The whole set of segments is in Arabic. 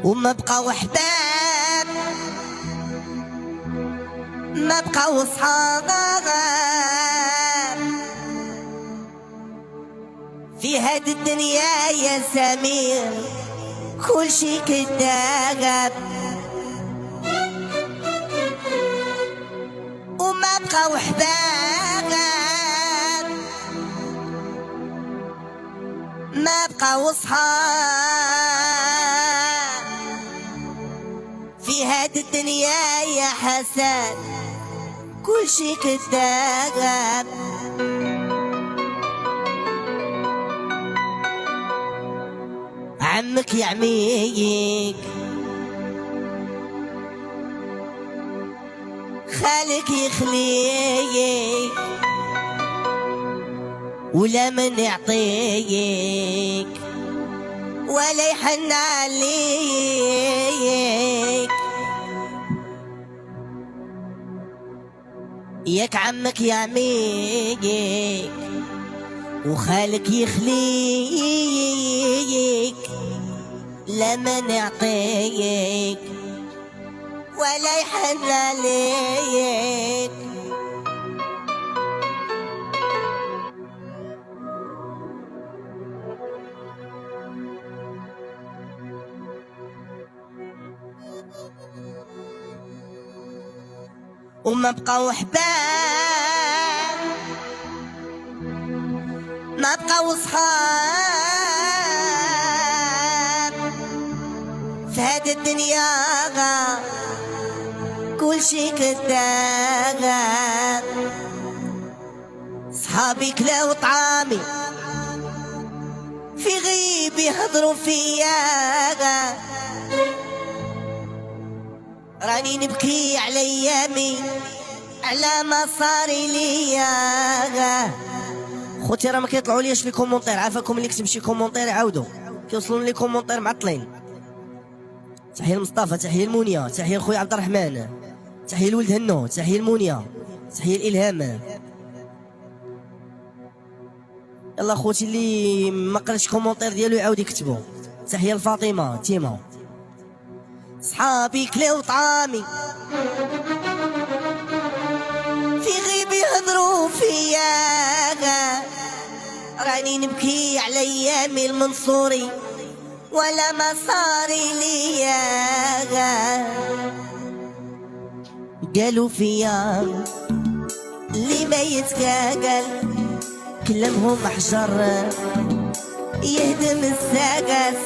وما بقاو احباب، ما بقاو صحاب في هاد الدنيا يا سمير، كل شي كداب. وما بقاو احباب، ما بقاو صحاب في هاد الدنيا يا حسن، كل شي كداب. عمك يعميك، خالك يخليك، ولا من يعطيك ولا يحن عليك. ياك عمك يعميك وخالك يخليك، لا من يعطيك ولا يحن عليك. وما بقاو احباب، ما بقاو صحاب في هاد الدنيا، كل شي كداب. صحابي كلاو طعامي في غيب يهضروا فيا، راني نبكي على ايامي على ما صار ليا. خوتي راه ما كيطلعوا ليش في كومونتير، عافاكم اللي كتب شي كومونتير عاودوا، كيوصلوا لي كومونتير معطلين. تحيه لمصطفى، تحيه لمونيا، تحيه لخويا عبد الرحمن، تحيه لولد هنو، تحيه لمونيا، تحيه لإلهام. يلا خوتي اللي ما قراتش كومونتير ديالو يعاود يكتبوا. تحيه لفاطمه تيما. صحابي كلاو طعامي في غيب يهضروا فيا، راني نبكي على ايامي المنصوري ولا ما صار ليا. قالوا فيا اللي ما يتقاقل كلامهم حجر يهدم الساقس.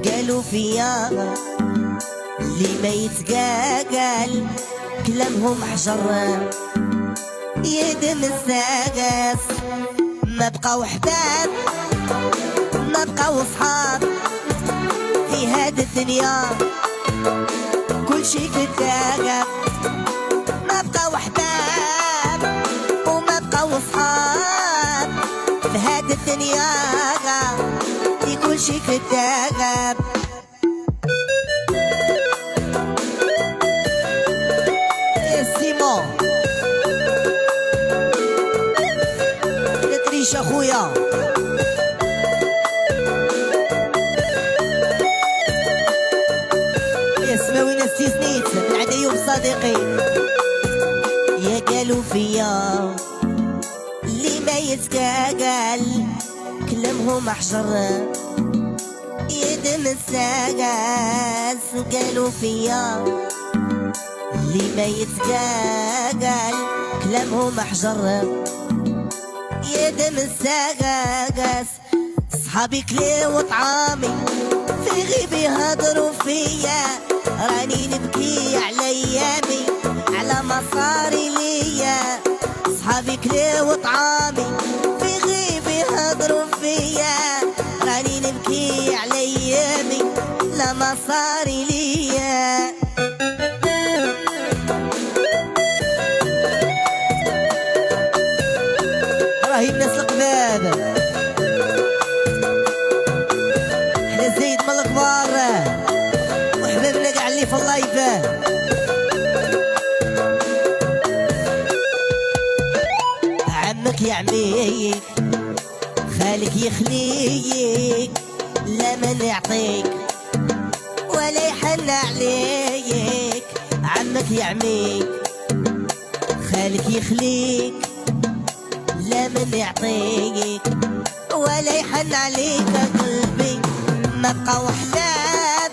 قالوا فيا اللي ما يتقاقل كلامهم حجر يهدم الساقس. ما بقاو احباب، ما بقاو صحاب في هاد الدنيا، كل شي كداب. ما بقاو احباب وما بقاو صحاب في هاد الدنيا، كل شي كداب. سيمون لا تريش اخويا، سماوينا استثنيت العدا ايوب صديقي. يا قالوا فيا اللي ما يتقاقل كلامهم حجر يدم الساقس. قالوا فيا اللي ما يتقاقل كلامهم حجر يدم الساقس. صحابي كلاو طعامي في غيب يهضروا فيا، راني نبكي على ايامي على ما صار ليا. صحابي كلاو طعامي في غيب يهضروا فيا، راني نبكي على ايامي لما صار ليا. راهي الناس القباب احنا زايد من الكبار وحبابنا كاع اللي في اللايف. عمك يعميك خالك يخليك، لا من يعطيك ولا يحن عليك، عمك يعميك، خالك يخليك، لا من يعطيك، ولا يحن عليك قلبي. ما بقاو احباب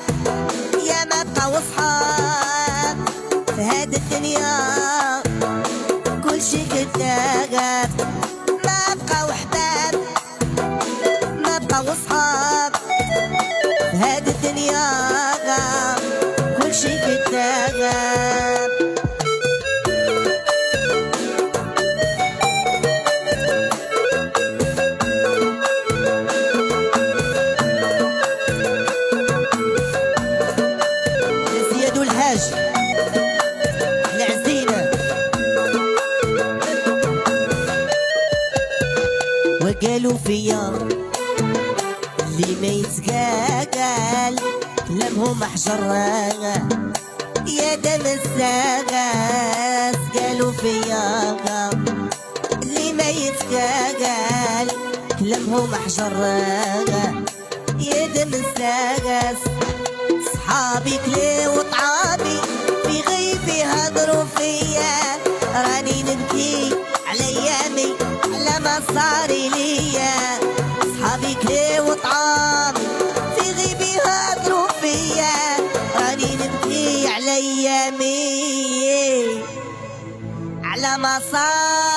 يا ما بقاو صحاب في هاد الدنيا، كل شي كذاب. ما بقاو احباب ما بقاو صحاب في هاد الدنيا، كل شي كذاب. زياد الحاج العزينة وقالوا فيا اللي ما يتقال كلامهم احجر يا دم الساغاس. قالوا فيا اللي ما يتقال كلامهم احجر يا دم الساغاس. صحابي كلي وطعامي في غيبي هضروا فيا، راني نبكي على ايامي على ما صاري ليا. صحابي كلي وطعامي في غيبي هضروا فيا، راني نبكي على ايامي على ما صاري